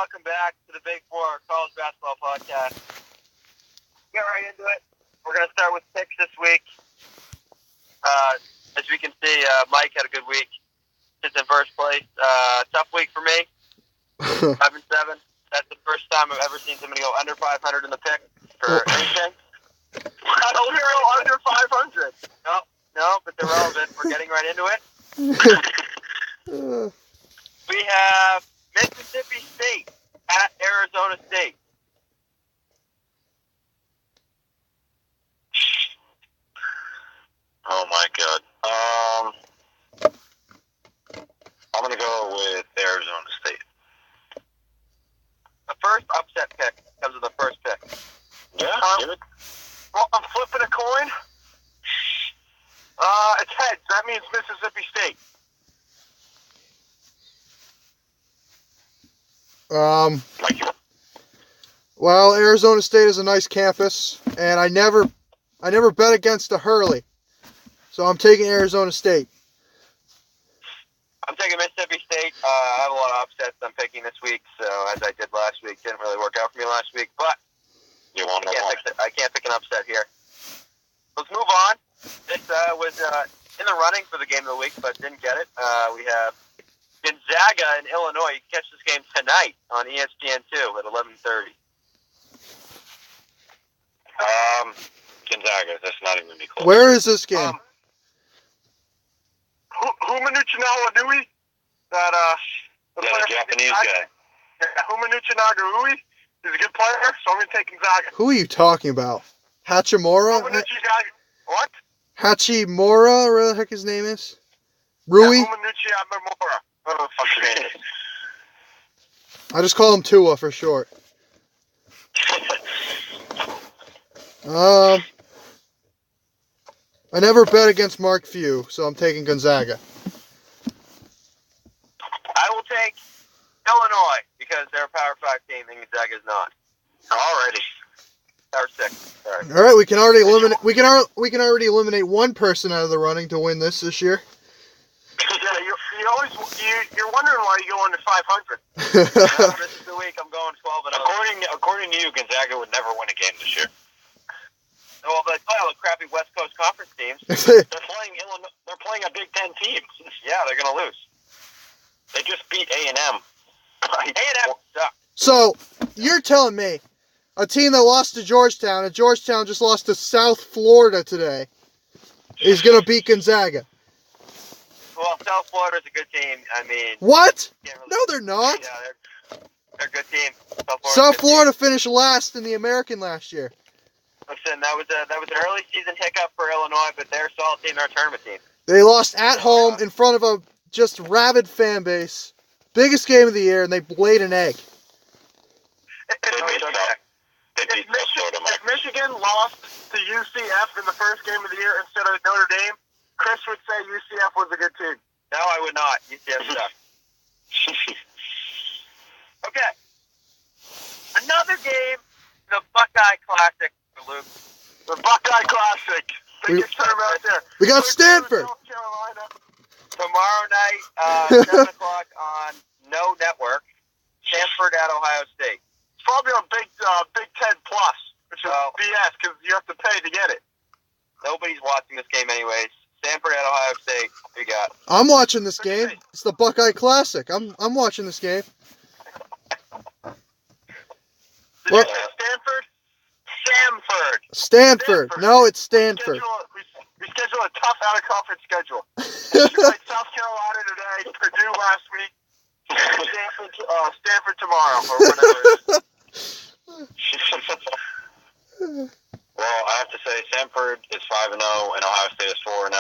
welcome back to the Big Four College Basketball Podcast. Get right into it. We're going to start with picks this week. As we can see, Mike had a good week. Sits in first place. Tough week for me. 5-7. That's the first time I've ever seen somebody go under 500 in the pick for anything. I don't go under 500. No, but they're relevant. We're getting right into it. We have Mississippi State at Arizona State. Oh my God. I'm gonna go with Arizona State. The first upset pick comes with the first pick. Yeah. Well, I'm flipping a coin. It's heads. That means Mississippi State. Well, Arizona State is a nice campus, and I never bet against a Hurley, so I'm taking Arizona State. I'm taking Mississippi State. I have a lot of upsets I'm picking this week, so as I did last week, didn't really work out for me last week, but You want I can't pick an upset here. Let's move on. This was in the running for the game of the week, but didn't get it. We have Gonzaga in Illinois. You can catch this game tonight on ESPN2 at 11:30. Gonzaga. That's not even gonna be close. Where is this game? Humanuchinawa Nui? The The Japanese guy. Yeah, Humanuchinawa Nui is a good player, so I'm going to take Gonzaga. Who are you talking about? Hachimura? What? Hachimura, or whatever the heck his name is? Rui? Yeah, Humanuchinawa. Oh, fuck your name. I just call him Tua for short. I never bet against Mark Few, so I'm taking Gonzaga. I will take Illinois because they're a Power 5 team and Gonzaga is not. Alrighty. Power 6. Sorry. All right, we can already eliminate one person out of the running to win this year. Yeah, you're wondering why you go under 500. Well, this is the week I'm going 12-0. According to you, Gonzaga would never win a game this year. Well, they play all the crappy West Coast Conference teams. They're playing Illinois. They're playing a Big Ten team. Yeah, they're going to lose. They just beat A&M. A&M sucks. So, you're telling me a team that lost to Georgetown, and Georgetown just lost to South Florida today, is going to beat Gonzaga? Well, South Florida's a good team. I mean... What? Can't really, No, they're not. Yeah, they're a good team. South Florida finished last in the American last year. Listen, that was an early season hiccup for Illinois, but they're a solid team. They're a tournament team. They lost at home in front of a just rabid fan base. Biggest game of the year, and they laid an egg. If Michigan lost to UCF in the first game of the year instead of Notre Dame, Chris would say UCF was a good team. No, I would not. UCF sucks. Okay. Another game, the Buckeye Classic for Luke. The Buckeye Classic. Biggest term out there. We got Stanford. North Carolina. Tomorrow night, 7 o'clock on No Network. Stanford at Ohio State. It's probably on Big Ten Plus, which is BS because you have to pay to get it. Nobody's watching this game anyways. Stanford at Ohio State. What you got? I'm watching this game. It's the Buckeye Classic. I'm watching this game. Did you say Stanford? Stanford. No, it's Stanford. We schedule a tough out-of-conference schedule. Like South Carolina today, Purdue last week, Stanford tomorrow, or whatever it is. Well, I have to say, Stanford is 5-0 and Ohio State is 4-0.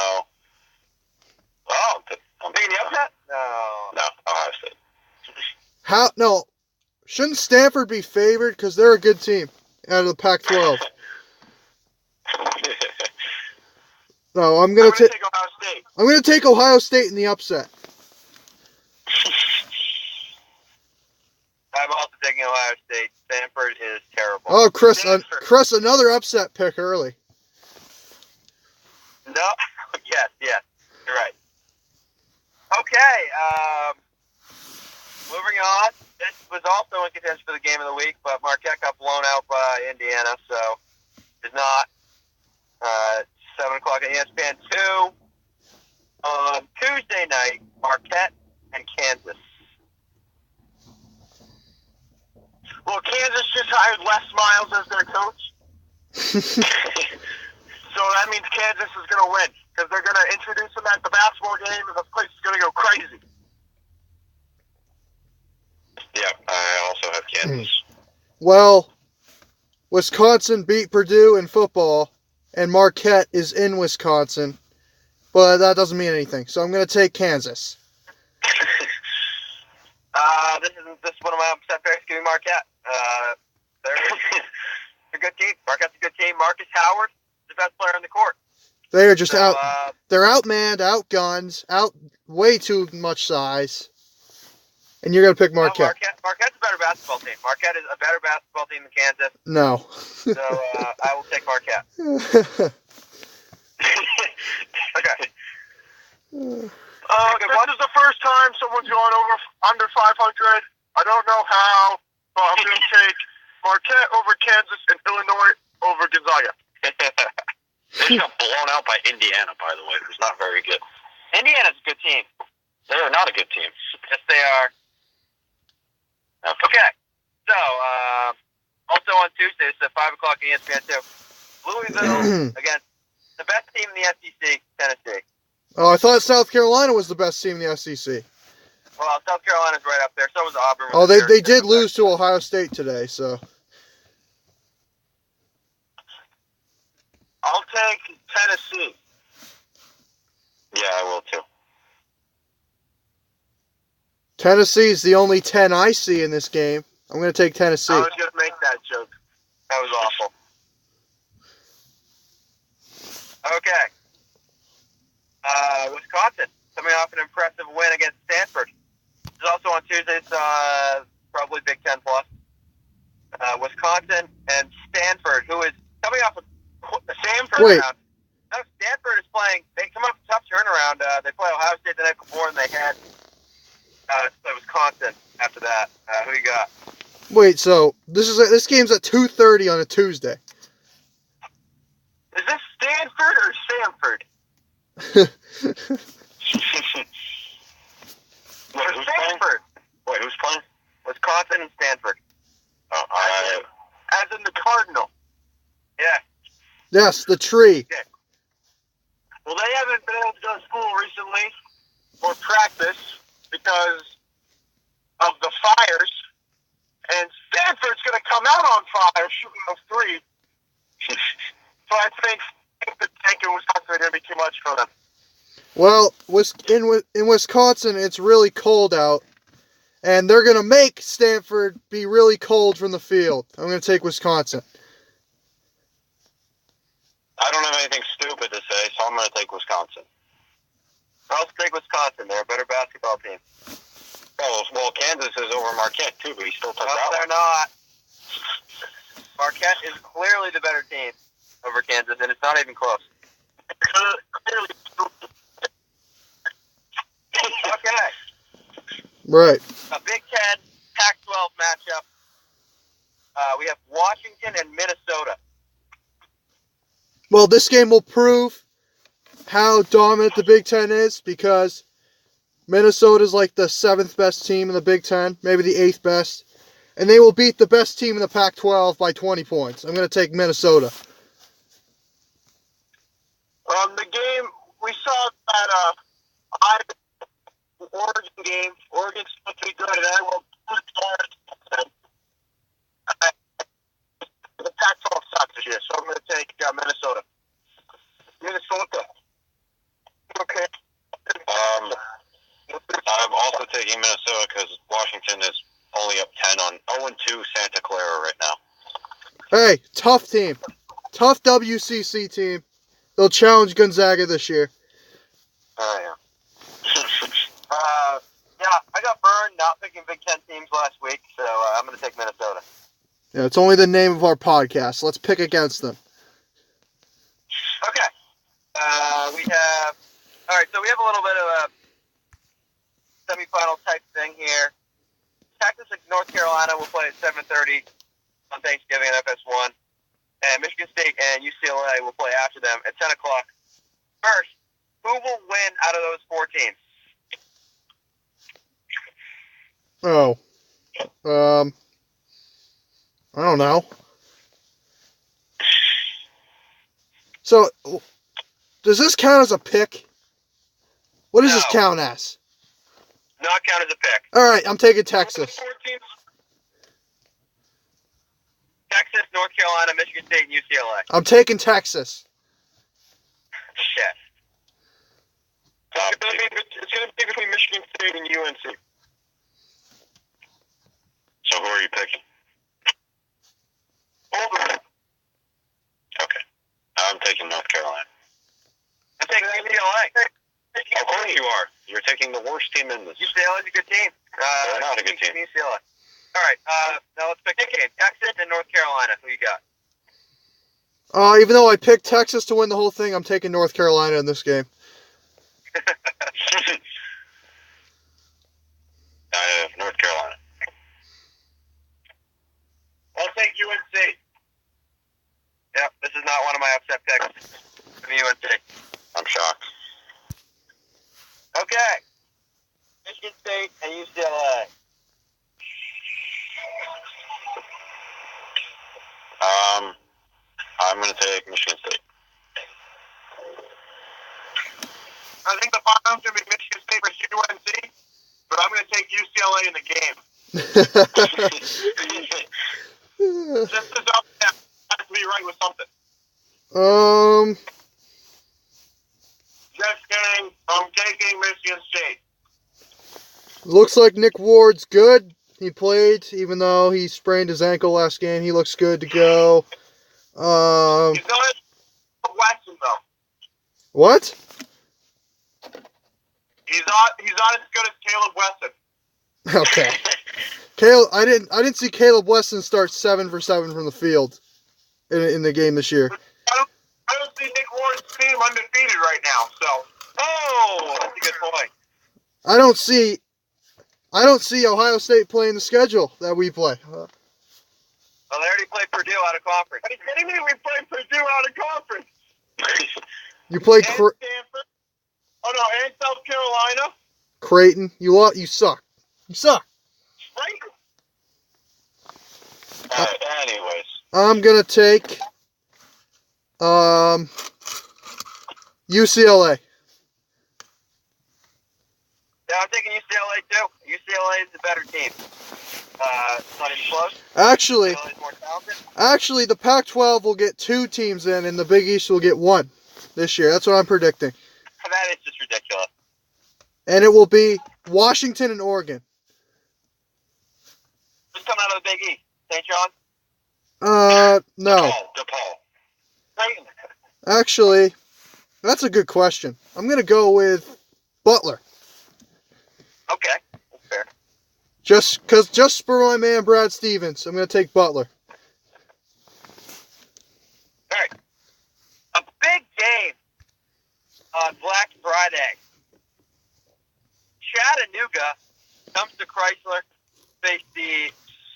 Oh, I'm Picking the upset? No, Ohio State. How? No. Shouldn't Stanford be favored because they're a good team out of the Pac-12? No, I'm gonna take Ohio State. I'm gonna take Ohio State in the upset. I'm also taking Ohio State. Stanford is terrible. Oh, Chris, another upset pick early. No, yes, you're right. Okay, moving on. This was also in contention for the game of the week, but Marquette got blown out by Indiana, so it's not. 7 o'clock at ESPN 2. On Tuesday night, Marquette and Kansas. Well, Kansas just hired Les Miles as their coach. So that means Kansas is going to win because they're going to introduce him at the basketball game and the place is going to go crazy. Yeah, I also have Kansas. Well, Wisconsin beat Purdue in football, and Marquette is in Wisconsin, but that doesn't mean anything. So I'm going to take Kansas. This is one of my upset picks. Give me Marquette. They're a good team. Marquette's a good team. Marcus Howard, the best player on the court. They are just out. They're outmanned, outgunned, out way too much size. And you're going to pick Marquette. Marquette's a better basketball team. Marquette is a better basketball team than Kansas. No. So I will take Marquette. Okay. This is the first time someone's gone under 500. I don't know how, but I'm going to take Marquette over Kansas and Illinois over Gonzaga. They got blown out by Indiana, by the way, who's not very good. Indiana's a good team. They are not a good team. Yes, they are. Okay. So, also on Tuesday, it's at 5 o'clock on ESPN 2. Louisville against the best team in the SEC, Tennessee. Oh, I thought South Carolina was the best team in the SEC. Well, South Carolina's right up there. So was Auburn. Oh, they did lose to Ohio State today, so. I'll take Tennessee. Yeah, I will too. Tennessee's the only 10 I see in this game. I'm going to take Tennessee. I was going to make that joke. That was awful. Okay. Wisconsin, coming off an impressive win against Stanford. It's also on Tuesday. It's probably Big Ten plus. Wisconsin and Stanford, who is coming off a Stanford round. No, Stanford is playing. They come off a tough turnaround. They play Ohio State the night before, and they had Wisconsin after that. Who you got? Wait, so this game's at 2:30 on a Tuesday. Is this Stanford or Stanford? Who's Stanford? Wait, who's playing? Wisconsin and Stanford. Oh, As in the Cardinal. Yeah. Yes, the tree. Okay. Well, they haven't been able to go to school recently or practice because of the fires. And Stanford's going to come out on fire shooting those threes. So I think the tank in Wisconsin are going to be too much for them. Well, in Wisconsin, it's really cold out, and they're going to make Stanford be really cold from the field. I'm going to take Wisconsin. I don't have anything stupid to say, so I'm going to take Wisconsin. I'll take Wisconsin. They're a better basketball team. Oh, well, Kansas is over Marquette, too, but he still took No, that they're one. not. Marquette is clearly the better team over Kansas, and it's not even close. Okay. Right. A Big Ten, Pac-12 matchup. We have Washington and Minnesota. Well, this game will prove how dominant the Big Ten is because Minnesota's like the 7th best team in the Big Ten, maybe the 8th best, and they will beat the best team in the Pac-12 by 20 points. I'm going to take Minnesota. The game, we saw that Oregon game. Oregon's supposed to be good, and I will the Pac-12 sucks this year, so I'm going to take Minnesota. Minnesota. Okay. I'm also taking Minnesota because Washington is only up 10 on 0-2 Santa Clara right now. Hey, tough team. Tough WCC team. They'll challenge Gonzaga this year. Oh, yeah. Yeah, I got burned not picking Big Ten teams last week, so I'm going to take Minnesota. Yeah, it's only the name of our podcast. Let's pick against them. Okay. We have a little bit of a semifinal type thing here. Texas and North Carolina will play at 7:30 on Thanksgiving at FS1. And Michigan State and UCLA will play after them at 10 o'clock. First, who will win out of those 4 teams? Oh. I don't know. So, does this count as a pick? What does this No. count as? Not count as a pick. All right, I'm taking Texas. 4 teams. Texas, North Carolina, Michigan State, and UCLA. I'm taking Texas. Shit. It's going to be between Michigan State and UNC. So who are you picking? Over. Okay. I'm taking North Carolina. I'm taking UCLA. Of course you are. You're taking the worst team in this. UCLA is a good team. They're not a good team. UCLA. All right. Now let's pick a game. Texas and North Carolina. Who you got? Even though I picked Texas to win the whole thing, I'm taking North Carolina in this game. I have North Carolina. I'll take UNC. Yep. This is not one of my upset picks. UNC. I'm shocked. Okay. Michigan State and UCLA. I'm going to take Michigan State. I think the final's going to be Michigan State versus UNC, but I'm going to take UCLA in the game. Just as I have to be right with something. Just kidding. I'm taking Michigan State. Looks like Nick Ward's good. He played, even though he sprained his ankle last game. He looks good to go. He's not Weston, though. What? He's not as good as Caleb Weston. Okay. Caleb, I didn't see Caleb Weston start 7 for 7 from the field in the game this year. I don't see Nick Ward's team undefeated right now. So, That's a good point. I don't see Ohio State playing the schedule that we play. Well, they already played Purdue out of conference. are you kidding me? We played Purdue out of conference. You played And Stanford. Oh no, and South Carolina. Creighton. You suck. You suck. Right. Anyways. I'm gonna take UCLA. Yeah, I'm taking UCLA too. UCLA is the better team. It's not even close. Actually, UCLA is more talented. the Pac-12 will get 2 teams in, and the Big East will get 1 this year. That's what I'm predicting. That is just ridiculous. And it will be Washington and Oregon. Who's coming out of the Big East? St. John? No. DePaul. Creighton. Actually, that's a good question. I'm gonna go with Butler. Okay, that's fair. Just for my man Brad Stevens, I'm gonna take Butler. All right. A big game on Black Friday. Chattanooga comes to Chrysler, face the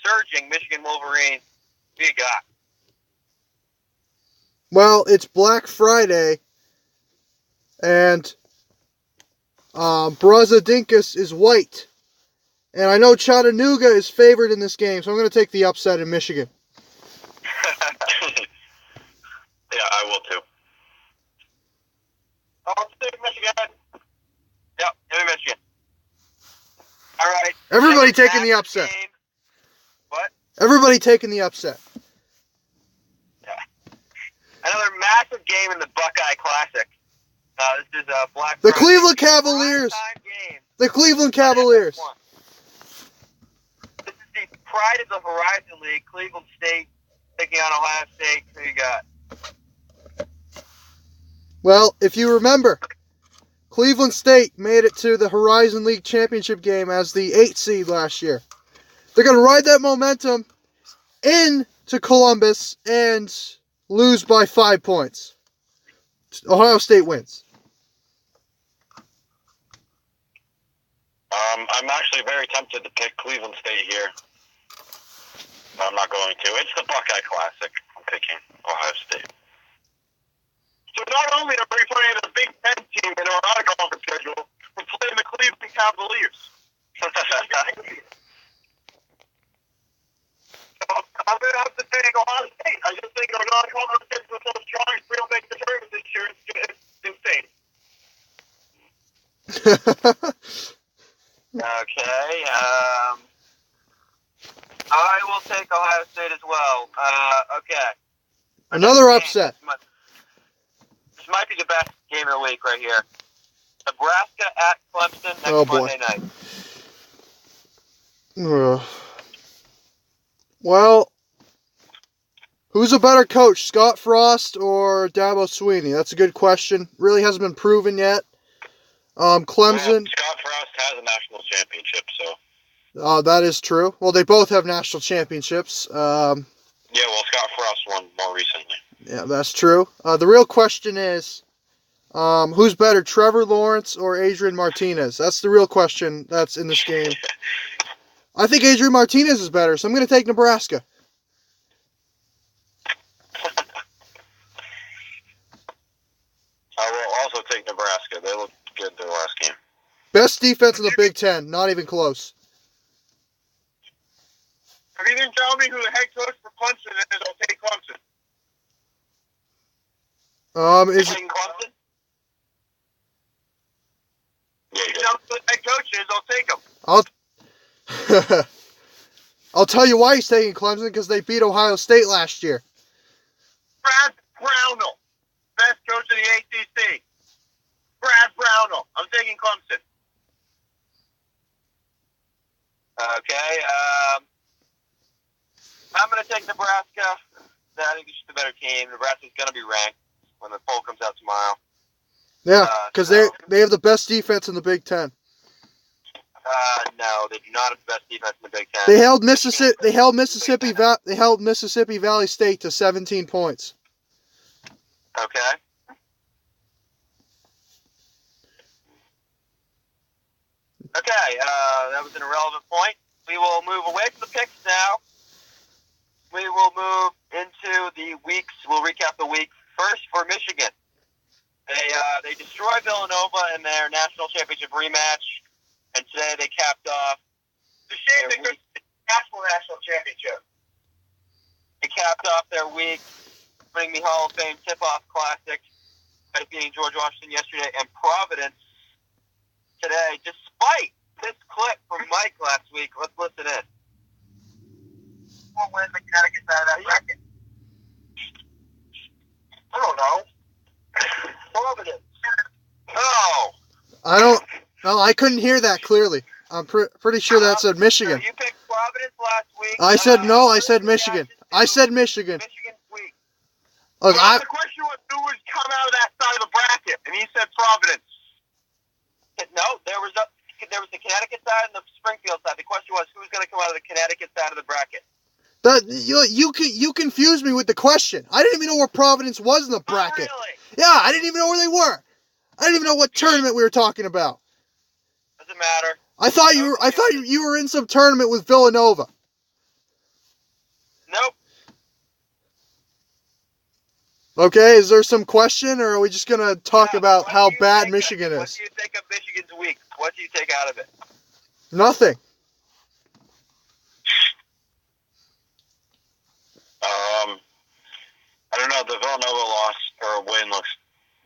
surging Michigan Wolverines. Who you got? Well, it's Black Friday, and Brazadinkas is white. And I know Chattanooga is favored in this game, so I'm going to take the upset in Michigan. Yeah, I will too. I'll take Michigan. Yep, give me Michigan. All right. Everybody Second taking the match upset. game. What? Everybody taking the upset. Another massive game in the Buckeye Classic. This is Black The Friday. Cleveland Cavaliers. Primetime game. The Cleveland Cavaliers. This is the pride of the Horizon League. Cleveland State taking on Ohio State. Who you got? Well, if you remember, Cleveland State made it to the Horizon League championship game as the 8th seed last year. They're going to ride that momentum into Columbus and lose by 5 points. Ohio State wins. I'm actually very tempted to pick Cleveland State here. But I'm not going to. It's the Buckeye Classic. I'm picking Ohio State. So not only are we playing a Big Ten team in our out-of-conference schedule, we're playing the Cleveland Cavaliers. So I'm going to have to take Ohio State. I just think our non-conference schedule is so strong, if we don't make the tournament this year, it's insane. Okay. I will take Ohio State as well. Okay. Another upset. This might be the best game of the week right here. Nebraska at Clemson next Monday night. Well, who's a better coach, Scott Frost or Dabo Swinney? That's a good question. Really hasn't been proven yet. Clemson. Well, Scott Frost has a national championship, so. That is true. Well, they both have national championships. Yeah, well, Scott Frost won more recently. Yeah, that's true. The real question is, who's better, Trevor Lawrence or Adrian Martinez? That's the real question that's in this game. I think Adrian Martinez is better, so I'm going to take Nebraska. I will also take Nebraska. They looked good their last game. Best defense in the Big Ten, not even close. If you didn't tell me who the head coach for Clemson is, I'll take Clemson. Is Taking Clemson? If you tell me who the head coach is, I'll take him. I'll tell you why he's taking Clemson, because they beat Ohio State last year. Brad Brownell, best coach in the ACC. Brad Brownell. I'm taking Clemson. Okay. I'm going to take Nebraska. I think it's just a better team. Nebraska's going to be ranked when the poll comes out tomorrow. Yeah, because they have the best defense in the Big Ten. No, they do not have the best defense in the Big Ten. They held Mississippi Valley State to 17 points. Okay. Okay, that was an irrelevant point. We will move away from the picks now. We will move into the weeks. We'll recap the week. First for Michigan. They destroyed Villanova in their national championship rematch, and today they capped off. It's a shame they couldn't win the national championship. They capped off their week, winning the Hall of Fame Tip-Off Classic by defeating George Washington yesterday and Providence today, despite this clip from Mike last week. Let's listen in. We'll win the Connecticut side of that bracket. I don't know. Providence. No. I couldn't hear that clearly. I'm pretty sure that said Michigan. So you picked Providence last week. I said Michigan. I said Michigan. Michigan's week. Look, Well, the question was who would come out of that side of the bracket, and he said Providence. No, there was the Connecticut side and the Springfield side. The question was who's going to come out of the Connecticut side of the bracket. You confused me with the question. I didn't even know where Providence was in the bracket. Oh, really? Yeah, I didn't even know where they were. I didn't even know what tournament we were talking about. Doesn't matter. I thought you were in some tournament with Villanova. Nope. Okay, is there some question, or are we just gonna talk about how bad Michigan is? What do you think of Michigan's week? What do you take out of it? Nothing. I don't know. The Villanova loss or win looks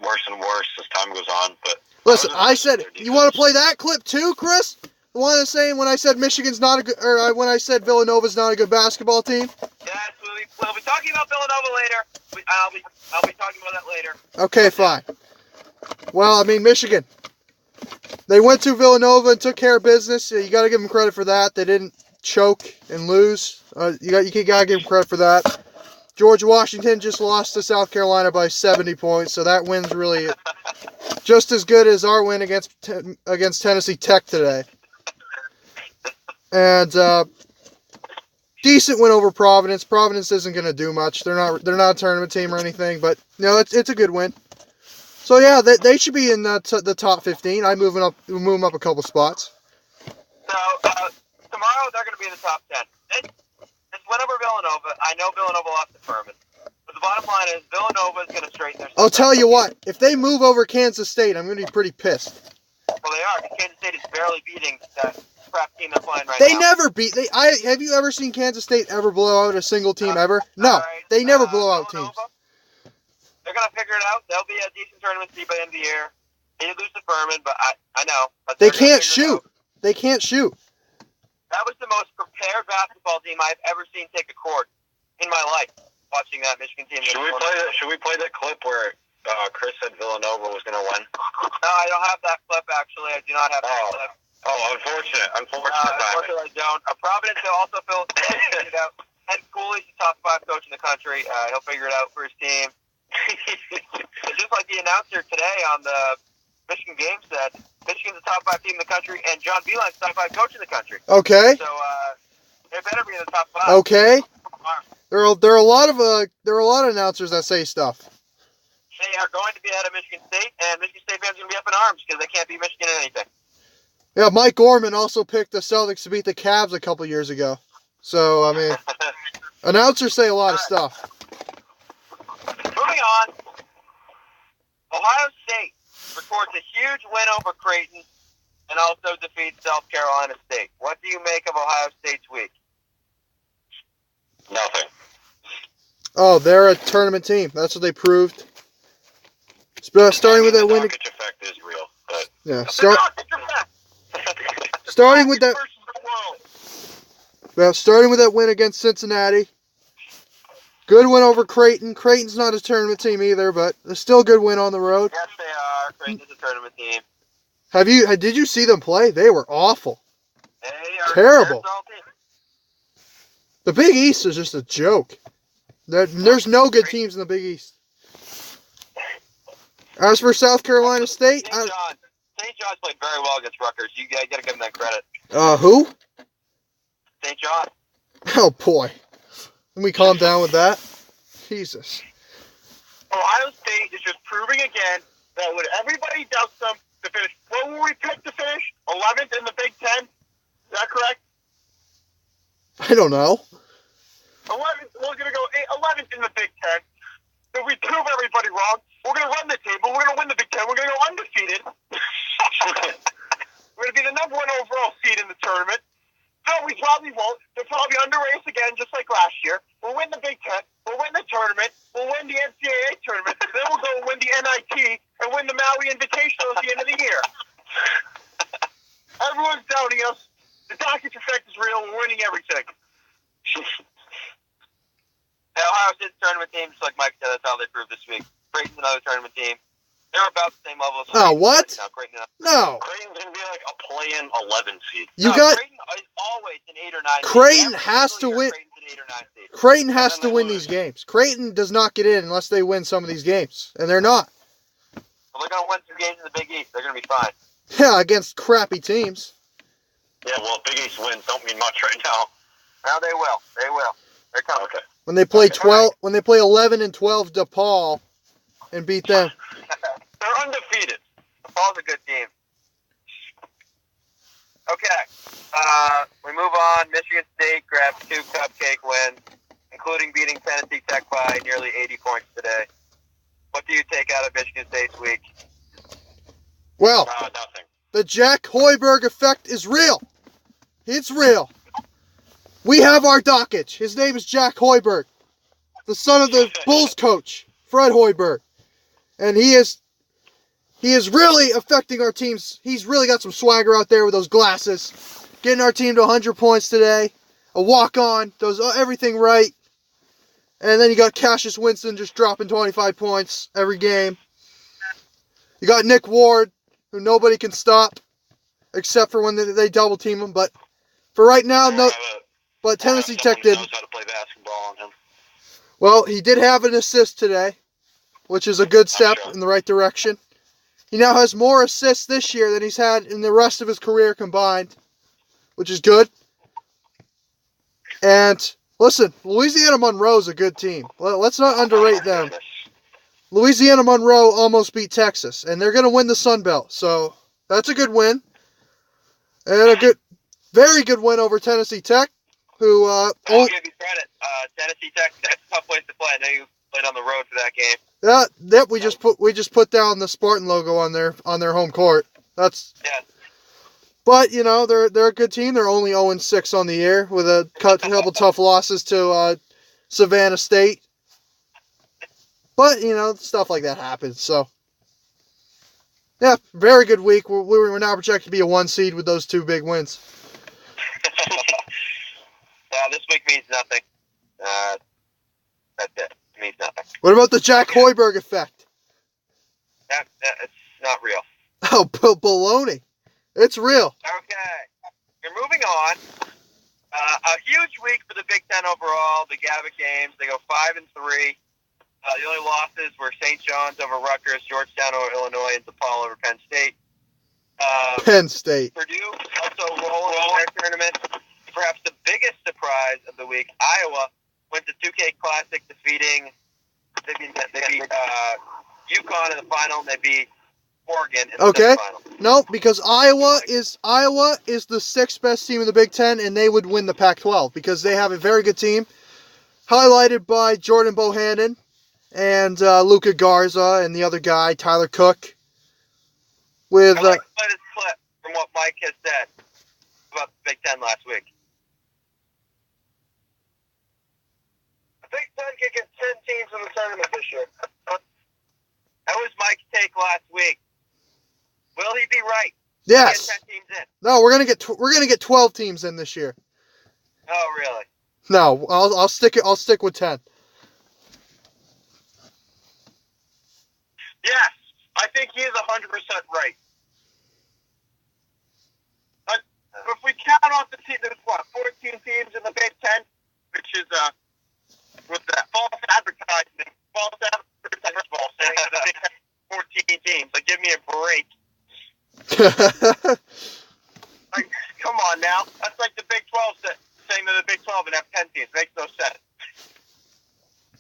worse and worse as time goes on. But listen, I said you want to play that clip too, Chris. The one that's saying when I said Michigan's not a good, or when I said Villanova's not a good basketball team. Yes, we'll be talking about Villanova later. I'll be talking about that later. Okay, fine. Well, I mean Michigan. They went to Villanova and took care of business. You got to give them credit for that. They didn't choke and lose. You got to give them credit for that. George Washington just lost to South Carolina by 70 points, so that win's really just as good as our win against Tennessee Tech today. And decent win over Providence. Providence isn't going to do much. They're not a tournament team or anything, but it's a good win. So yeah, they should be in the top 15. I'm moving up a couple spots. So, tomorrow they're going to be in the top 10. It's win over Villanova. I know Villanova lost to Furman. But the bottom line is Villanova is going to straighten their stuff I'll tell out. you what. If they move over Kansas State, I'm going to be pretty pissed. Well, they are, because Kansas State is barely beating that crap team they're playing right They now. never beat. Have you ever seen Kansas State ever blow out a single team ever? No, All right, they never blow out teams. Villanova, they're going to figure it out. They'll be a decent tournament seed by the end of the year. They lose to Furman, but I know. But They they're gonna can't figure it shoot. out. They can't shoot. That was the most prepared basketball team I've ever seen take a court in my life, watching that Michigan team. Should we play that clip where Chris said Villanova was going to win? No, I don't have that clip, actually. I do not have that clip. Oh, unfortunate timing. Unfortunately, I don't. Providence will also figure it out. Ed Cooley's the top 5 coach in the country. He'll figure it out for his team. Just like the announcer today on the Michigan game said, Michigan's the top 5 team in the country, and John Beeline's the top 5 coach in the country. Okay. So they better be in the top 5. Okay. There are a lot of announcers that say stuff. They are going to be ahead of Michigan State, and Michigan State fans are going to be up in arms because they can't beat Michigan in anything. Yeah, Mike Gorman also picked the Celtics to beat the Cavs a couple years ago. So, I mean, announcers say a lot of stuff. Moving on, Ohio State records a huge win over Creighton and also defeats South Carolina State. What do you make of Ohio State's week? Nothing. Oh, they're a tournament team. That's what they proved. Starting with that win. The Doncic effect is real, but Yeah, starting with that win against Cincinnati. Good win over Creighton. Creighton's not a tournament team either, but it's still a good win on the road. Yes, they are. Creighton's a tournament team. Did you see them play? They were awful. They are Terrible. they're a solid team. The Big East is just a joke. There's no good teams in the Big East. As for South Carolina State, St. John's played very well against Rutgers. You got to give them that credit. Who? St. John. Oh boy, can we calm down with that? Jesus. Ohio State is just proving again that when everybody doubts them to finish, what were we picked to finish? 11th in the Big Ten? Is that correct? I don't know. 11th, we're going to go 11th in the Big Ten. If we prove everybody wrong, we're going to run the table. We're going to win the Big Ten. We're going to go undefeated. We're going to be the number 1 overall seed in the tournament. No, we probably won't. They'll probably underrace again, just like last year. We'll win the Big Ten. We'll win the tournament. We'll win the NCAA tournament. Then we'll go win the NIT and win the Maui Invitational at the end of the year. Everyone's doubting us. The Doncic effect is real. We're winning everything. Ohio State's a tournament team, just like Mike said. That's how they proved this week. Creighton's another tournament team. They're about the same level as Oh, Creighton. what? No, No. Creighton's going to be like a play-in 11 seed. Creighton is always an 8 or 9 seed. Creighton Every has single to year, win. Creighton's an 8 or 9 seed. Creighton has to win these games. Creighton does not get in unless they win some of these games, and they're not. Well, they're going to win some games in the Big East. They're going to be fine. Yeah, against crappy teams. Yeah, well, Big East wins don't mean much right now. Now they will. They will. They're coming. Okay. When they play 11 and 12 DePaul and beat them. They're undefeated. DePaul's a good team. Okay. We move on. Michigan State grabs 2 cupcake wins, including beating Tennessee Tech by nearly 80 points today. What do you take out of Michigan State's week? Well, Nothing. the Jack Hoiberg effect is real. It's real. We have our Dockage. His name is Jack Hoiberg, the son of the Bulls coach, Fred Hoiberg. And he is really affecting our teams. He's really got some swagger out there with those glasses. Getting our team to 100 points today. A walk-on. Does everything right. And then you got Cassius Winston just dropping 25 points every game. You got Nick Ward, who nobody can stop, except for when they double team him. But for right now, no. But Tennessee Tech did. Knows how to play basketball on him. Well, he did have an assist today, which is a good step in the right direction. He now has more assists this year than he's had in the rest of his career combined, which is good. And listen, Louisiana Monroe's a good team. Let's not underrate them. Louisiana Monroe almost beat Texas, and they're going to win the Sun Belt. So that's a good win. And Very good win over Tennessee Tech, who I'll give you credit. Tennessee Tech, that's a tough place to play. I know you played on the road for that game. we just put down the Spartan logo on their home court. That's Yeah. But they're a good team. They're only 0-6 on the year with a couple tough losses to Savannah State. But stuff like that happens. So yeah, very good week. We're now projected to be a 1 seed with those 2 big wins. This week means nothing. That's it. It means nothing. What about the Jack Hoiberg effect? It's not real. Oh, baloney. It's real. Okay. We're moving on. A huge week for the Big Ten overall. The Gavitt games. They go 5-3. The only losses were St. John's over Rutgers, Georgetown over Illinois, and DePaul over Penn State. Penn State. Purdue also rolling in their tournament. Perhaps the biggest surprise of the week, Iowa went to 2K Classic, defeating they beat UConn in the final, and they beat Oregon in the semifinal. No, because Iowa is the 6th best team in the Big Ten, and they would win the Pac-12 because they have a very good team, highlighted by Jordan Bohannon and Luka Garza and the other guy, Tyler Cook. With I'd like to play this clip from what Mike has said about the Big Ten last week. The Big Ten could get 10 teams in the tournament this year. That was Mike's take last week. Will he be right? yes. Get 10 teams in. No, we're gonna get 12 teams in this year. Oh, really? No, I'll stick with 10. Yes, I think he is 100% right. If we count off the team, there's 14 teams in the Big Ten, which is with that false advertising. Saying that the Big Ten 14 teams. Like, give me a break. Like, come on now. That's like the Big 12 saying that the Big 12 and have 10 teams. Makes no sense.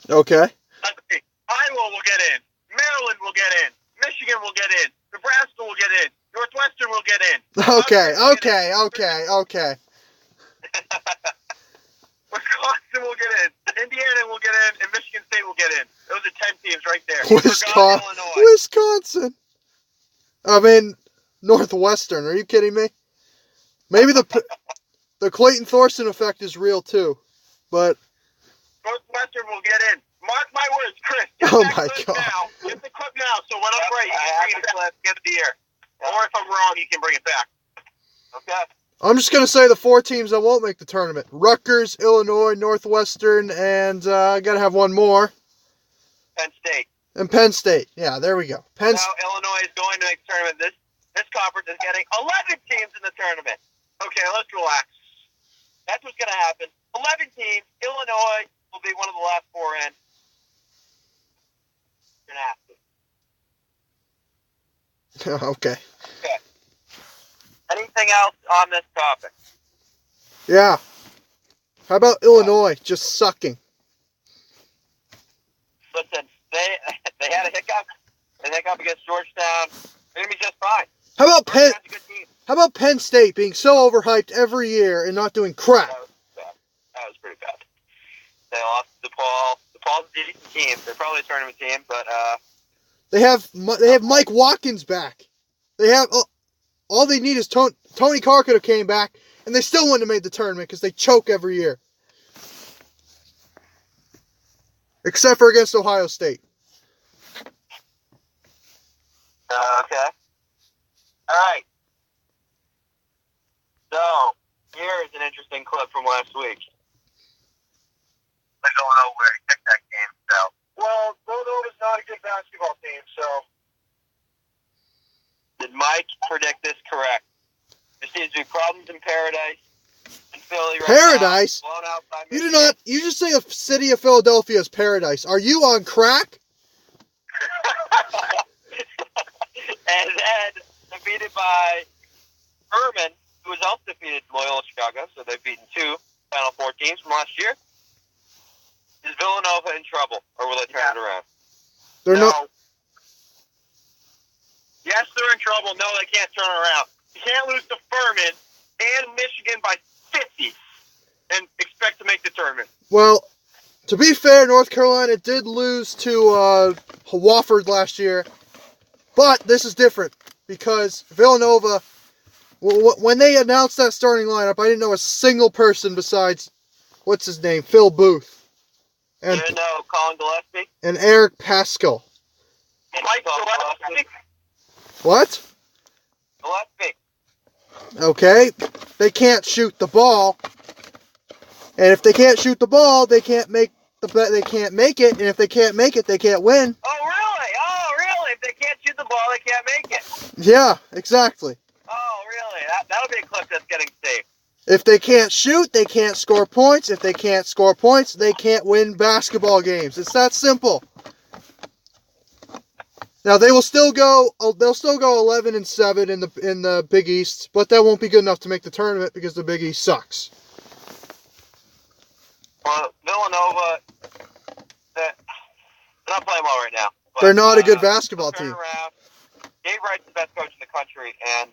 Okay. Iowa will get in. Maryland will get in. Michigan will get in. Nebraska will get in. Northwestern will get in. Okay. Wisconsin will get in. Indiana will get in, and Michigan State will get in. Those are 10 teams right there. You forgot Illinois. Wisconsin. I mean, Northwestern. Are you kidding me? Maybe the Clayton Thorson effect is real too, but Northwestern will get in. Mark my words, Chris. Oh my God. Now. Get the clip now, so when I'm right, you can bring it back at the end of the year. Or if I'm wrong, you can bring it back. Okay? I'm just gonna say the 4 teams that won't make the tournament: Rutgers, Illinois, Northwestern, and I gotta have one more. Penn State. And Penn State. Yeah, there we go. Now Illinois is going to make the tournament. This conference is getting 11 teams in the tournament. Okay, let's relax. That's what's going to happen. 11 teams. Illinois will be one of the last 4 in. You're going to have to. Okay. Anything else on this topic? Yeah. How about Illinois just sucking? Listen, they had a hiccup. An hiccup against Georgetown. They're going to be just fine. How about Georgetown's a good team. How about Penn State being so overhyped every year and not doing crap? That was bad. That was pretty bad. They lost to DePaul. DePaul's a decent team. They're probably a tournament team, but they have Mike Watkins back. They have all they need is Tony Carr could have came back, and they still wouldn't have made the tournament because they choke every year, except for against Ohio State. Okay. All right. So, here's an interesting clip from last week. I don't know where he picked that game, so. Well, Villanova's not a good basketball team, so. Did Mike predict this correct? There seems to be problems in Paradise and Philly right Paradise? now. Blown out by You Michigan. do not. You just say the city of Philadelphia is paradise. Are you on crack? And then defeated by Furman, who was also defeated Loyola Chicago, so they've beaten 2 Final Four teams from last year. Is Villanova in trouble, or will they turn it around? They're No. not. Yes, they're in trouble. No, they can't turn around. You can't lose to Furman and Michigan by 50 and expect to make the tournament. Well, to be fair, North Carolina did lose to Wofford last year, but this is different because Villanova, when they announced that starting lineup, I didn't know a single person besides, what's his name, Phil Booth, You know Colin Gillespie? and Eric Pascal. Mike Gillespie. What? Gillespie. Okay, they can't shoot the ball, and if they can't shoot the ball, they can't make they can't make it, and if they can't make it, they can't win. Oh, really? Oh, really? If they can't shoot the ball, they can't make it. Yeah, exactly. Oh, really? That'll be a clip that's getting saved. If they can't shoot, they can't score points. If they can't score points, they can't win basketball games. It's that simple. Now they will still go. They'll still go 11-7 in the Big East, but that won't be good enough to make the tournament because the Big East sucks. Well, Villanova, they're not playing well right now. But, They're not a good basketball turn team. around. Dave Wright's the best coach in the country, and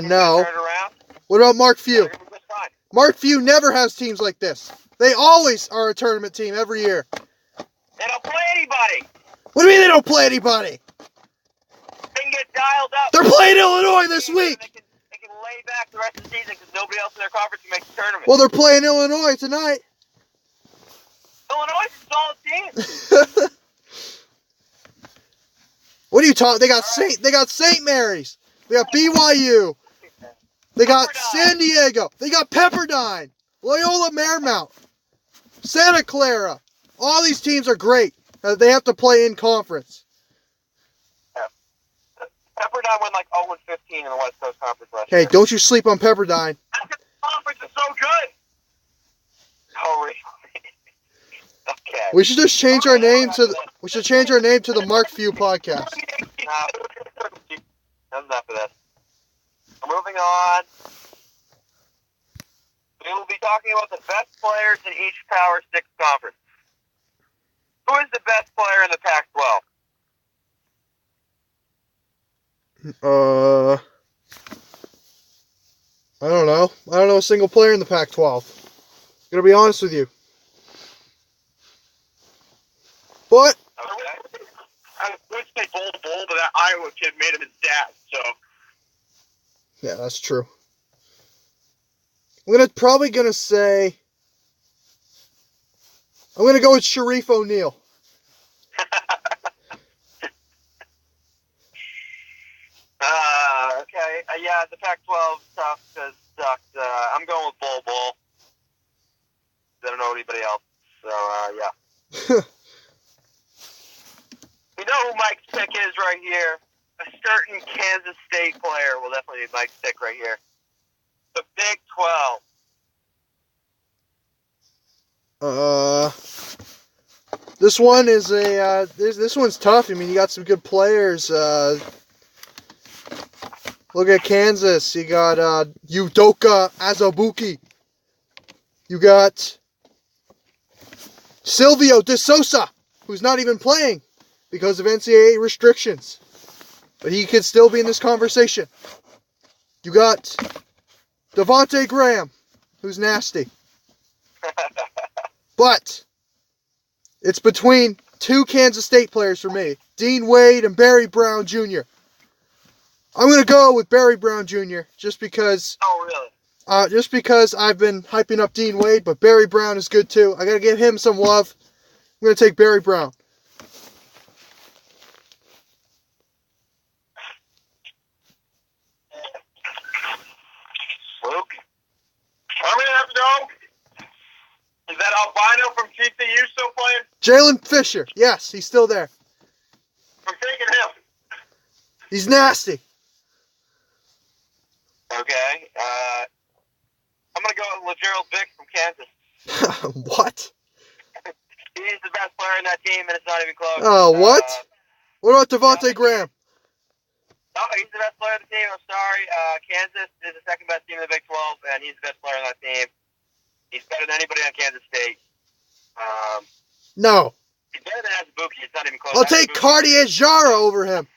No. turn around. What about Mark Few? They're gonna be just fine. Mark Few never has teams like this. They always are a tournament team every year. They don't play anybody. What do you mean they don't play anybody? They can get dialed up. They're playing Illinois this week. They can lay back the rest of the season because nobody else in their conference can make the tournament. Well, they're playing Illinois tonight. Illinois is a solid team. What are you talking? They got St. Mary's. They got BYU. They got San Diego. They got Pepperdine. Loyola Marymount. Santa Clara. All these teams are great. They have to play in conference. Pepperdine went like 0-15 in the West Coast Conference last Hey, year. don't you sleep on Pepperdine. The conference is so good. Oh, really? Okay. We should just change our name to the Mark Few podcast. That's enough of this. Moving on. We will be talking about the best players in each Power 6 conference. Who is the best player in the Pac-12? I don't know. I don't know a single player in the Pac-12. Gonna be honest with you. But Okay. I would say Bull, but that Iowa kid made him his dad, so. yeah, that's true. I'm probably gonna say. I'm gonna go with Sharif O'Neal. Okay. Yeah, the Pac-12 tough because sucked. I'm going with Bull. I don't know anybody else. So, yeah. We know who Mike's pick is right here. A certain Kansas State player will definitely be Mike's pick right here. The Big 12. This one is this one's tough. I mean, you got some good players. Look at Kansas. You got Udoka Azubuike. You got Silvio De Sousa, who's not even playing because of NCAA restrictions. But he could still be in this conversation. You got Devontae Graham, who's nasty. But it's between two Kansas State players for me, Dean Wade and Barry Brown Jr. I'm going to go with Barry Brown Jr. just because Oh, really? I've been hyping up Dean Wade, but Barry Brown is good too. I got to give him some love. I'm going to take Barry Brown. Luke? I'm going to have to go. Is that albino from TCU still playing? Jalen Fisher. Yes, he's still there. I'm taking him. He's nasty. Okay. I'm going to go with LaGerald Vick from Kansas. What? He's the best player in that team, and it's not even close. Oh, what? What about Devontae Graham? No, he's the best player on the team. I'm sorry. Kansas is the second best team in the Big 12, and he's the best player on that team. He's better than anybody on Kansas State. No. He's better than Azubuike. It's not even close. I'll take Cardi Ajara over him.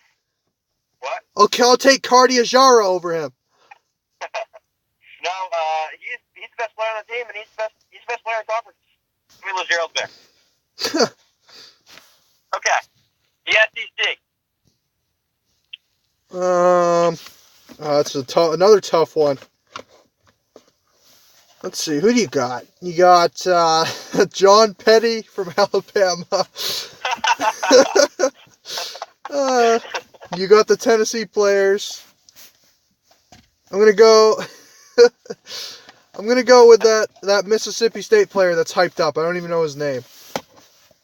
What? Okay, I'll take Cardi Ajara over him. No, he's the best player on the team, and he's the best player in the conference. I mean, Gerald's there. Okay. The SEC. That's another tough one. Let's see, who do you got? You got John Petty from Alabama. You got the Tennessee players. I'm gonna go. I'm gonna go with that Mississippi State player that's hyped up. I don't even know his name.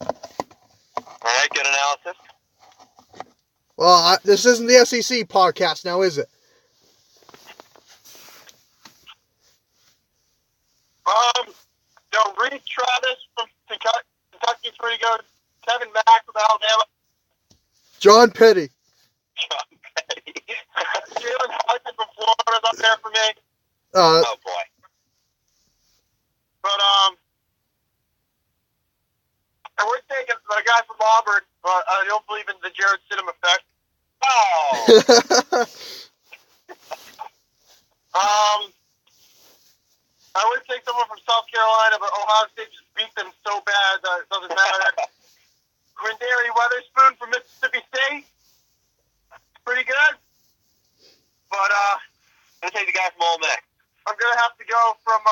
All right, good analysis. Well, this isn't the SEC podcast now, is it? Reed Travis from Kentucky's pretty good. Kevin Mack from Alabama. John Petty. Jalen Hudson from Florida's up there for me. Oh boy. But I would take a guy from Auburn, but I don't believe in the Jared Stidham effect. I would take someone from South Carolina, but Ohio State just beat them so bad that it doesn't matter. Quindary Weatherspoon from Mississippi State, pretty good. But I'm gonna take the guy from Ole Miss. I'm gonna have to go from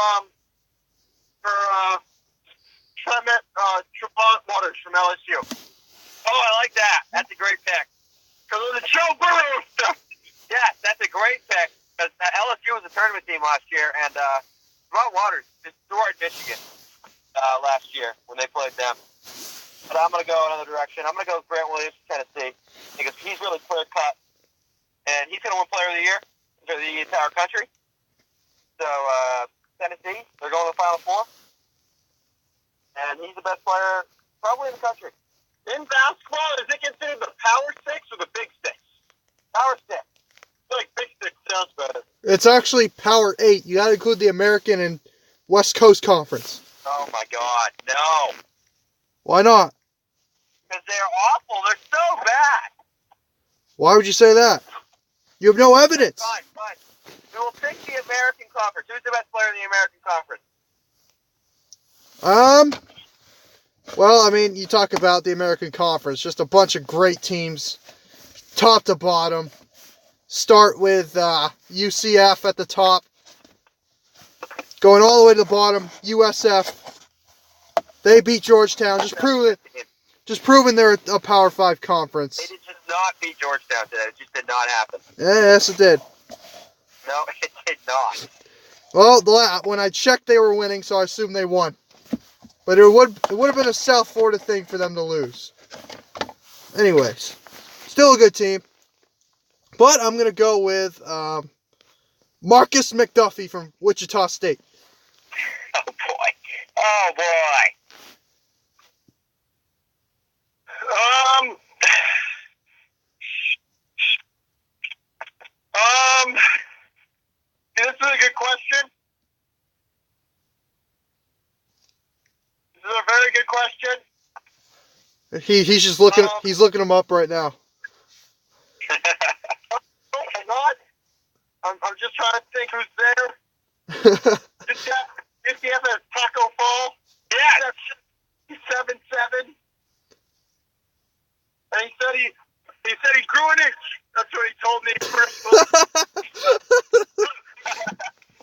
Tremont Waters from LSU. Oh, I like that. That's a great pick. Because of the Joe Burrow stuff. Yes, that's a great pick. Because LSU was a tournament team last year, and Tremont Waters destroyed Michigan last year when they played them. But I'm going to go another direction. I'm going to go with Grant Williams from Tennessee because he's really clear cut, and he's going to win Player of the Year for the entire country. So Tennessee, they're going to the Final Four, and he's the best player probably in the country. In basketball, is it considered the Power Six or the Big Six? Power Six. I feel like Big Six sounds better. It's actually Power 8. You got to include the American and West Coast Conference. Oh my God, no! Why not? Because they're awful. They're so bad. Why would you say that? You have no evidence. Fine. We will pick the American Conference. Who's the best player in the American Conference? Well, I mean, you talk about the American Conference, just a bunch of great teams, top to bottom. Start with UCF at the top, going all the way to the bottom. USF, they beat Georgetown, just proving they're a Power 5 conference. They did just not beat Georgetown today. It just did not happen. Yes, it did. No, it did not. Well, when I checked, they were winning, so I assumed they won. But it would have been a South Florida thing for them to lose. Anyways, still a good team. But I'm going to go with Marcus McDuffie from Wichita State. Oh, boy. This is a good question. This is a very good question. He's just looking. He's looking them up right now. I'm just trying to think who's there. UCF has Taco Fall. Yeah. He's 7'7". And he said he grew an inch. That's what he told me first.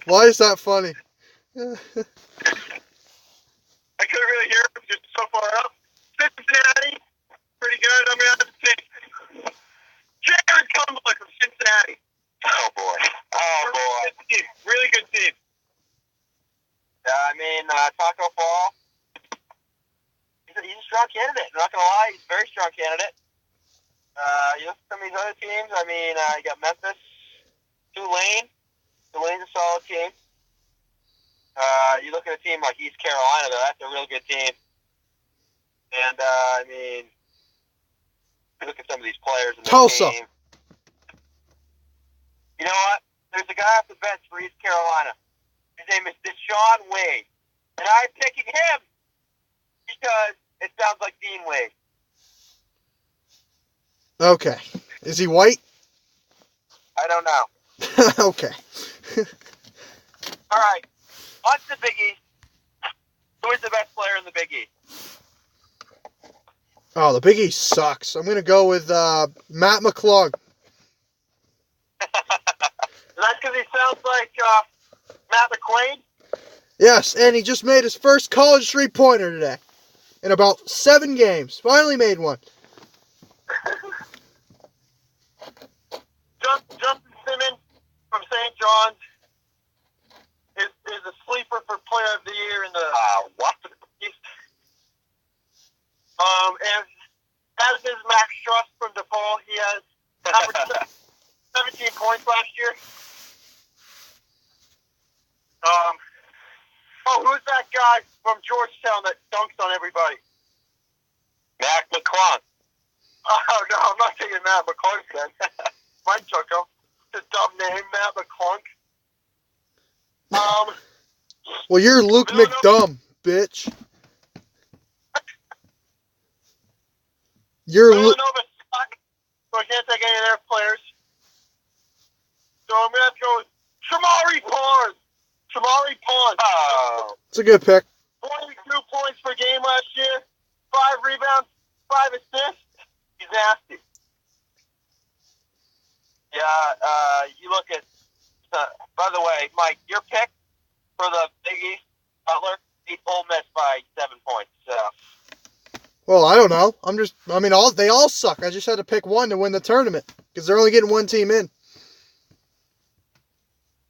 Why is that funny? I couldn't really hear him just so far up. Cincinnati, pretty good. I'm gonna have to take Jared Cumberland from Cincinnati. Oh, boy. Really good team. Taco Fall, he's a strong candidate. I'm not going to lie, he's a very strong candidate. You look at some of these other teams, you got Memphis, Tulane. Tulane's a solid team. You look at a team like East Carolina, though, that's a real good team. And, you look at some of these players in their team. You know what? There's a guy off the bench for East Carolina. His name is Deshaun Wade. And I'm picking him because it sounds like Dean Wade. Okay. Is he white? I don't know. Okay. All right. On to the Big East. Who is the best player in the Big East? Oh, the Big East sucks. I'm going to go with Matt McClung. That's because he sounds like Matt McQuaid. Yes, and he just made his first college three-pointer today. In about 7 games. Finally made one. Justin Simmons from St. John's is a sleeper for Player of the Year in the East. And as is Max Struss from DePaul, he has averaged 17 points last year. Who's that guy from Georgetown that dunks on everybody? Mac McClung. Oh, no, I'm not taking Matt McClung then. Mike took him. It's a dumb name, Matt McClung. Well, you're Luke McDumb, bitch. You're Luke. Villanova sucks, so I can't take any of their players. So I'm going to have to go with Shamari Pond. Shamari Pond. Oh. It's a good pick. 22 points per game last year. 5 rebounds, 5 assists. He's nasty. Yeah, you look at... by the way, Mike, your pick for the Big East, Butler, beat Ole Miss by 7 points. So. Well, I don't know. They all suck. I just had to pick one to win the tournament because they're only getting one team in.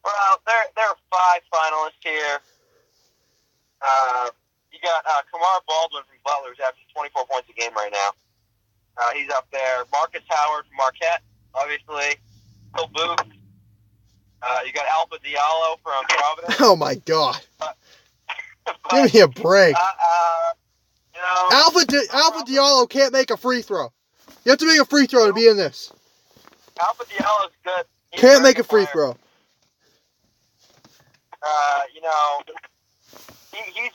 Well, there are 5 finalists here. You got Kamar Baldwin from Butler, who's averaging 24 points a game right now. He's up there. Marcus Howard from Marquette, obviously. Phil Booth. You got Alpha Diallo from Providence. Oh, my God. Give me a break. Alpha Diallo can't make a free throw. You have to make a free throw to be in this. Alpha Diallo's good. Can't make a free throw.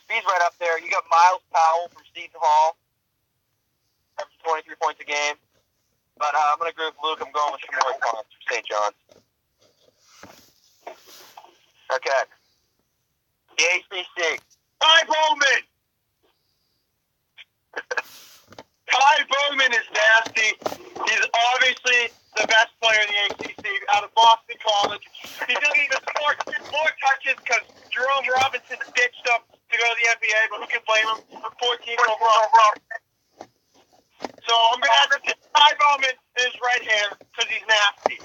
He's right up there. You got Miles Powell from Seton Hall, averaging 23 points a game. But I'm going to agree with Luke. I'm going with Shamari Pond from St. John's. Okay. The ACC. Ty Bowman. Ty Bowman is nasty. He's obviously the best player in the ACC out of Boston College. He doesn't even score more touches because Jerome Robinson ditched up to go to the NBA, but who can blame him for 14 overall? So I'm going to have to pick Ty Bowman in his right hand because he's nasty.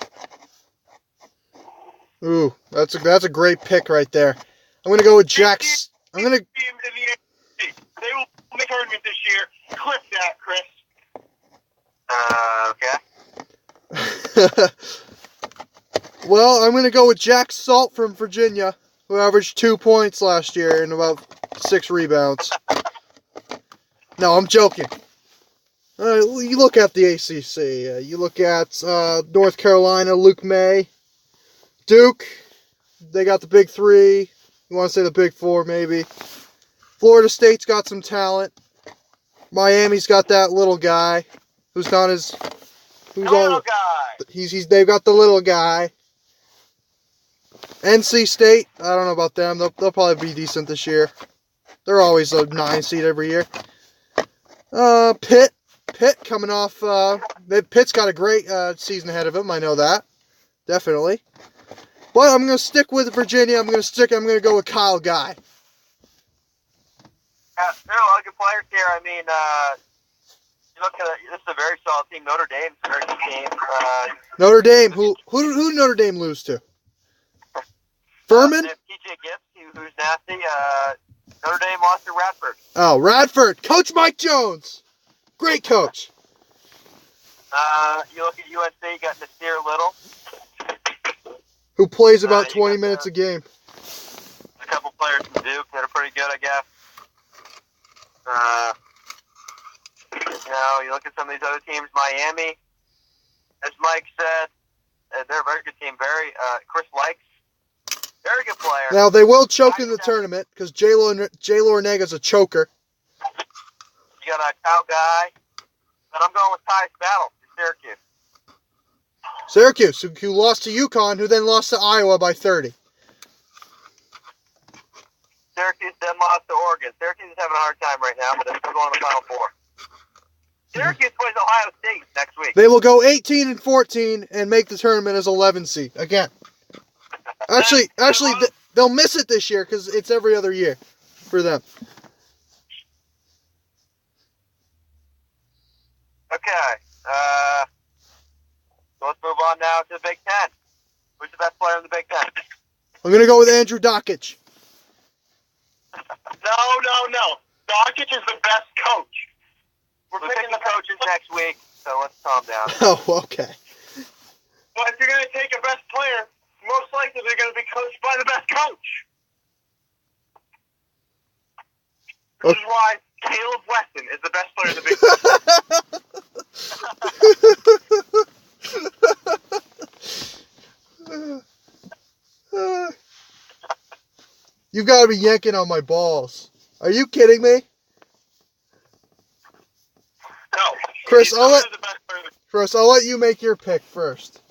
Ooh, that's a great pick right there. I'm gonna go with Jax. I'm gonna. Team in the ACC. They will make a tournament this year. Clip that, Chris. Okay. Well, I'm gonna go with Jack Salt from Virginia, who averaged 2 points last year and about 6 rebounds. No, I'm joking. You look at the ACC. You look at North Carolina, Luke May. Duke, they got the big 3. You want to say the big 4, maybe. Florida State's got some talent. Miami's got that little guy who's not as... Little guy. They've got the little guy. NC State, I don't know about them. They'll probably be decent this year. They're always a 9 seed every year. Pitt coming off... Pitt's got a great season ahead of them. I know that. Definitely. But I'm going to stick with Virginia. I'm going to go with Kyle Guy. There are a lot of good players here. I mean, you look at this is a very solid team. Notre Dame's a very good team. Notre Dame. Who did Notre Dame lose to? Furman? TJ Gibbs, who's nasty. Notre Dame lost to Radford. Oh, Radford. Coach Mike Jones. Great coach. You look at UNC, you got Nasir Little. Who plays about 20 minutes a game. A couple players from Duke that are pretty good, I guess. You look at some of these other teams. Miami, as Mike said, they're a very good team. Chris Likes, very good player. Now, they will choke in the tournament because J. Lornega's a choker. You got a Kyle Guy. And I'm going with Tyus Battle in Syracuse. Syracuse, who lost to UConn, who then lost to Iowa by 30. Syracuse then lost to Oregon. Syracuse is having a hard time right now, but they're still going to the Final Four. Syracuse plays Ohio State next week. They will go 18-14 and make the tournament as 11 seed again. Actually, they'll miss it this year because it's every other year for them. Okay. So let's move on now to the Big Ten. Who's the best player in the Big Ten? I'm gonna go with Andrew Dockich. No. Doncic is the best coach. We're picking the coaches next week, so let's calm down. Oh, okay. But if you're going to take a best player, most likely they're going to be coached by the best coach. This is why Caleb Weston is the best player in the Big Ten. You've got to be yanking on my balls. Are you kidding me? No. Chris, He's I'll the best player in the let you make your pick first.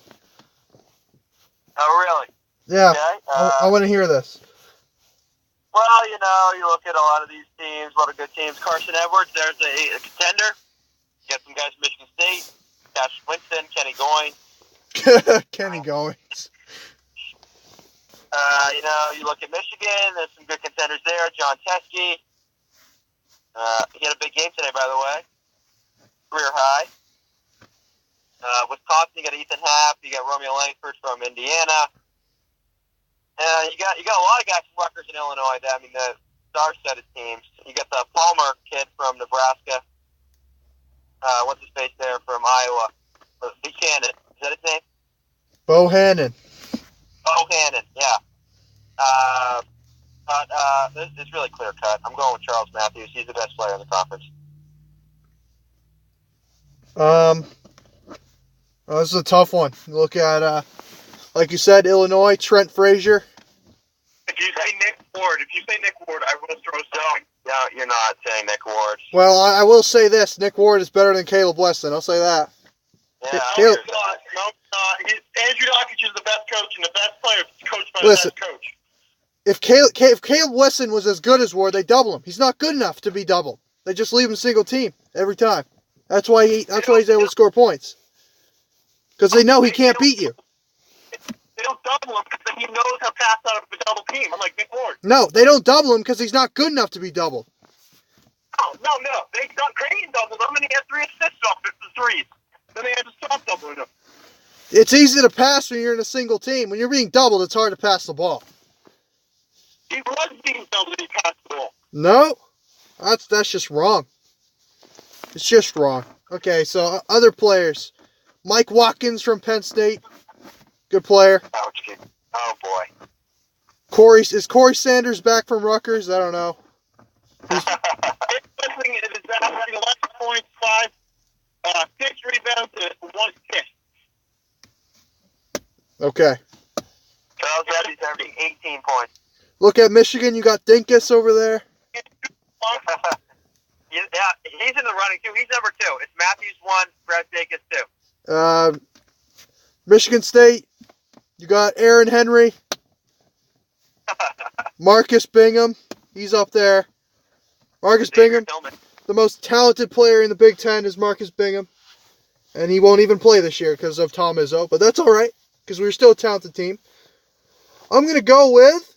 Oh, really? Yeah, Okay. I want to hear this. Well, you look at a lot of these teams, a lot of good teams. Carson Edwards, there's a contender. You got some guys from Michigan State. Cash Winston, Kenny Goins. Kenny Goins. You look at Michigan, there's some good contenders there. John Teskey. He had a big game today, by the way. Career high. Wisconsin, you got Ethan Happ. You got Romeo Langford from Indiana. You got a lot of guys from Rutgers and Illinois. The star-studded teams. You got the Palmer kid from Nebraska. What's his face there from Iowa? Buchanan. Is that his name? Bohannon. Bohannon, yeah. It's really clear cut. I'm going with Charles Matthews. He's the best player in the conference. This is a tough one. Look at, like you said, Illinois, Trent Frazier. If you say Nick Ward, I will throw something. No, you're not saying Nick Ward. Well, I will say this. Nick Ward is better than Caleb Weston. I'll say that. Yeah, Caleb- Andrew Dockich is the best coach, and the best player is coached by Listen. the best coach. If Caleb Weston was as good as Ward, they double him. He's not good enough to be doubled. They just leave him single team every time. That's why he's able to score points. Because they know he can't beat you. They don't double him because he knows how to pass out of a double team, unlike Nick Ward. No, they don't double him because he's not good enough to be doubled. No. They got Creighton doubled him, and he had 3 assists off the threes. Then they had to stop doubling him. It's easy to pass when you're in a single team. When you're being doubled, it's hard to pass the ball. He was being doubled, and he passed the ball. No, that's just wrong. It's just wrong. Okay, so other players. Mike Watkins from Penn State. Good player. Oh, boy. Is Corey Sanders back from Rutgers? I don't know. It is averaging 11 points, 6 rebounds, and 1 assist. Okay. Charles Reddy's averaging 18 points. Look at Michigan. You got Dinkus over there. Yeah, he's in the running, too. He's number 2. It's Matthews 1, Brad Dacus 2. Michigan State, you got Aaron Henry. Marcus Bingham, he's up there. Marcus Bingham, the most talented player in the Big Ten is Marcus Bingham. And he won't even play this year because of Tom Izzo. But that's all right, because we're still a talented team. I'm going to go with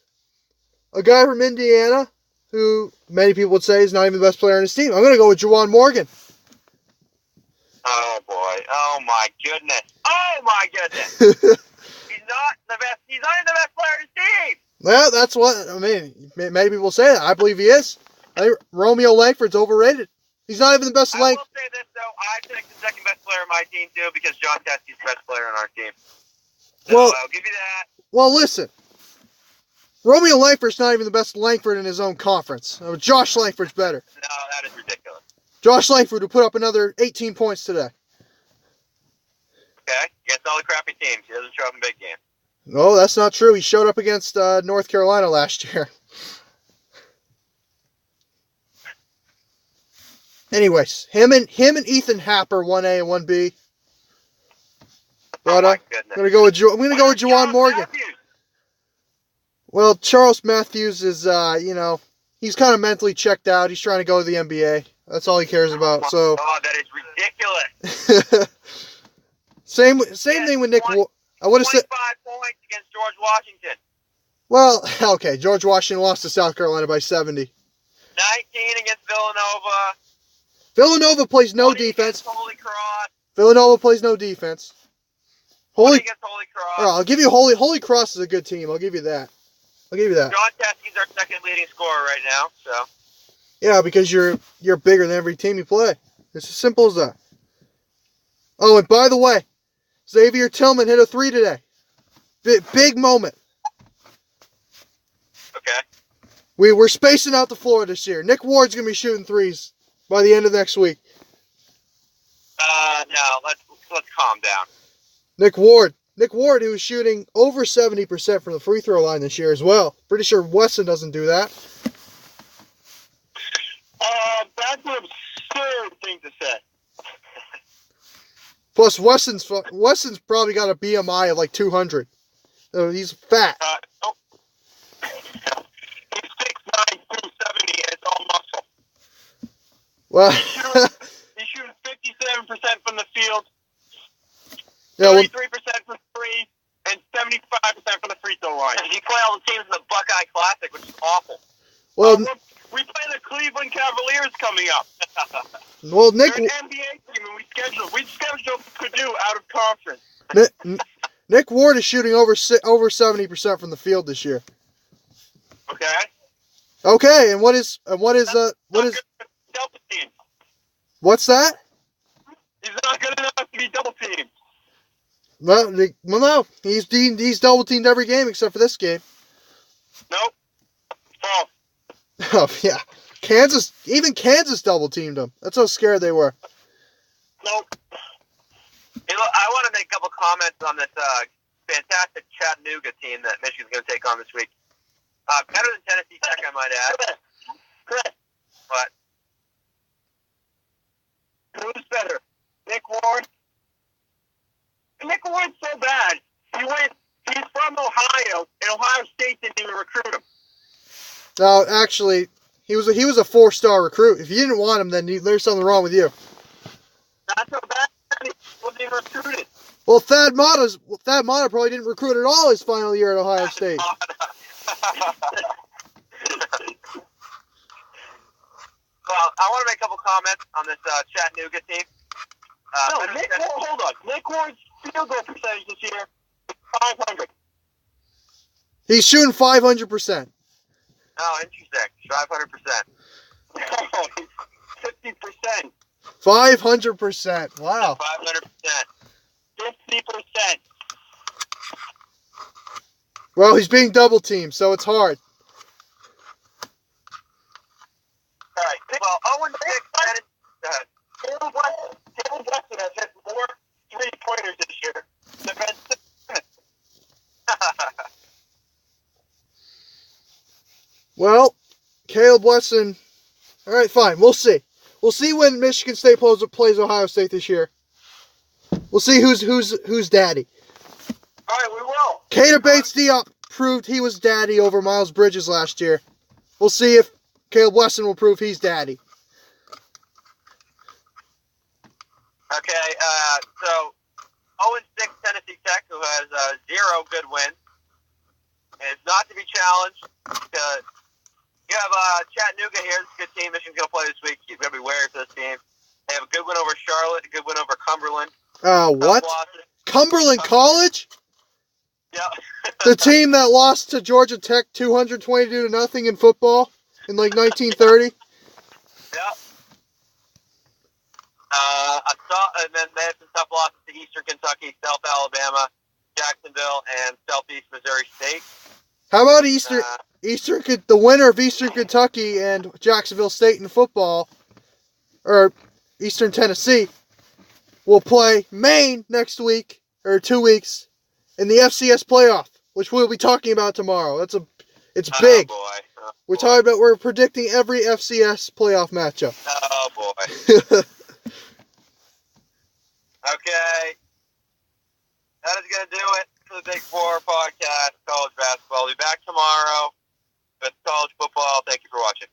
a guy from Indiana who many people would say is not even the best player on his team. I'm going to go with Juwan Morgan. Oh, boy. Oh, my goodness. He's not the best. He's not even the best player on his team. Well, that's what, I mean, many people say that. I believe he is. I think Romeo Langford's overrated. He's not even the best I length. will say this, though. I think the second best player on my team, too, because John Teskey's the best player on our team. So Well- I'll give you that. Well, listen. Romeo Langford's not even the best Langford in his own conference. Josh Langford's better. No, that is ridiculous. Josh Langford will put up another 18 points today. Okay? Against all the crappy teams. He doesn't show up in big games. No, that's not true. He showed up against North Carolina last year. Anyways, him and Ethan Happ are 1A and 1B. But Oh, my I'm goodness. gonna go with Juwan Morgan. Matthews. Well, Charles Matthews is, he's kind of mentally checked out. He's trying to go to the NBA. That's all he cares about. So. Oh, that is ridiculous. Same thing with Nick. I would have said 25 points against George Washington. Well, okay, George Washington lost to South Carolina by 70. 19 against Villanova. Villanova plays no 20 defense. against Holy Cross. Villanova plays no defense. 20 against Holy Cross. Oh, I'll give you Holy Cross is a good team. I'll give you that. John Teskey's our second leading scorer right now. So. Yeah, because you're bigger than every team you play. It's as simple as that. Oh, and by the way, Xavier Tillman hit a 3 today. Big moment. Okay. We're spacing out the floor this year. Nick Ward's going to be shooting threes by the end of next week. No, let's calm down. Nick Ward, who was shooting over 70% from the free throw line this year as well. Pretty sure Wesson doesn't do that. That's an absurd thing to say. Plus, Wesson's probably got a BMI of like 200. He's fat. Nope. He's 6'9", 270, and it's all muscle. Well, He's shooting 57% from the field, yeah, well, 33% from three, and 75% from the free throw line. You play all the teams in the Buckeye Classic, which is awful. well, We play the Cleveland Cavaliers coming up. well, Nick, They're an NBA team, and we scheduled Purdue out of conference. Nick Ward is shooting over 70% from the field this year. Okay. Okay, and what is Double team. what's that? He's not good enough to be double teamed. Well, no, he's double teamed every game except for this game. Nope. False. Oh yeah, even Kansas double teamed him. That's how scared they were. Nope. Hey, look, I want to make a couple comments on this fantastic Chattanooga team that Michigan's going to take on this week. Better than Tennessee Tech, I might add. Correct. But Who's better? Nick Ward? Nick Ward's so bad. He's from Ohio, and Ohio State didn't even recruit him. No, actually, he was a 4-star recruit. If you didn't want him, then there's something wrong with you. Not so bad. He wasn't even recruited. Well, Thad Matta probably didn't recruit at all his final year at Ohio State. Well, I want to make a couple comments on this Chattanooga team. Hold on. Nick Ward's field goal percentage this year is 500. He's shooting 500%. Oh, interesting. 500%. No, 50%. 500%. Wow. 500%. 50%. Well, he's being double teamed, so it's hard. All right. Well, 0-6. Go ahead. Caleb Weston has hit more three-pointers this year than Ben Simmons. Well, Caleb Wesson. All right, fine. We'll see. We'll see when Michigan State plays Ohio State this year. We'll see who's daddy. All right, we will. Cater Bates-Diop proved he was daddy over Miles Bridges last year. We'll see if Caleb Wesson will prove he's daddy. Okay, so 0-6 Tennessee Tech, who has 0 good wins, is not to be challenged. You have Chattanooga here. It's a good team. Michigan's going to play this week. You've got to be wary for this team. They have a good win over Charlotte, a good win over Cumberland. What? Cumberland College? Yeah. The team that lost to Georgia Tech 222-0 in football in like 1930? Yeah. And then they had some tough losses to Eastern Kentucky, South Alabama, Jacksonville, and Southeast Missouri State. How about the winner of Eastern Kentucky and Jacksonville State in football, or Eastern Tennessee, will play Maine next week, or 2 weeks, in the FCS playoff, which we'll be talking about tomorrow. It's big. Oh, boy. We're predicting every FCS playoff matchup. Oh, boy. Okay. That is going to do it for the Big Four podcast, college basketball. We'll be back tomorrow with college football. Thank you for watching.